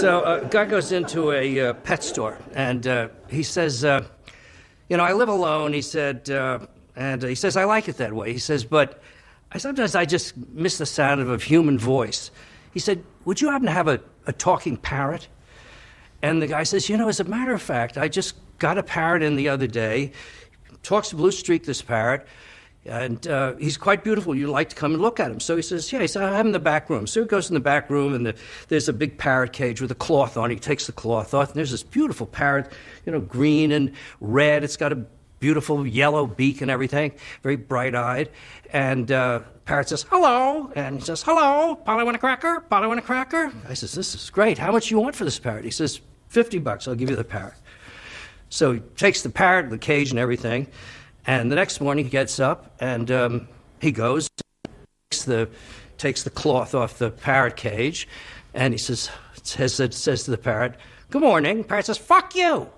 So a guy goes into a pet store, and he says, I live alone, he said, and he says, I like it that way. He says, but sometimes I just miss the sound of a human voice. He said, would you happen to have a talking parrot? And the guy says, as a matter of fact, I just got a parrot in the other day. Talks blue streak, this parrot. And he's quite beautiful. You'd like to come and look at him. So he says, I have him in the back room. So he goes in the back room, and there's a big parrot cage with a cloth on it. He takes the cloth off, and there's this beautiful parrot, green and red. It's got a beautiful yellow beak and everything, very bright-eyed. And parrot says, hello. And he says, hello, Polly want a cracker? Polly want a cracker? I says, this is great. How much do you want for this parrot? He says, $50. I'll give you the parrot. So he takes the parrot, the cage and everything. And the next morning he gets up and he goes, takes the cloth off the parrot cage, and he says to the parrot, good morning. The parrot says, fuck you.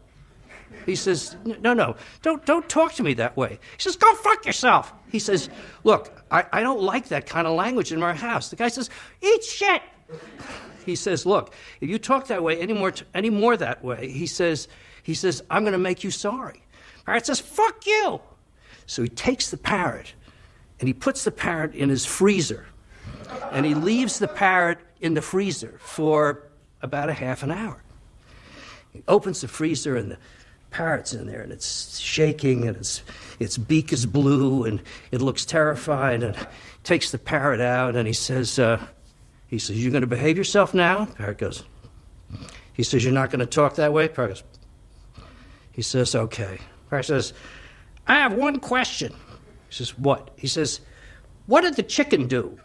He says, no, don't talk to me that way. He says, go fuck yourself. He says, look, I don't like that kind of language in my house. The guy says, eat shit. He says, look, if you talk that way any more that way, he says, I'm going to make you sorry. Parrot says, fuck you. So he takes the parrot, and he puts the parrot in his freezer, and he leaves the parrot in the freezer for about a half an hour. He opens the freezer, and the parrot's in there, and it's shaking, and its beak is blue, and it looks terrified, and takes the parrot out, and he says, you're going to behave yourself now? The parrot goes, he says, you're not going to talk that way? The parrot goes, he says, okay. The parrot says, I have one question. He says, what? He says, what did the chicken do?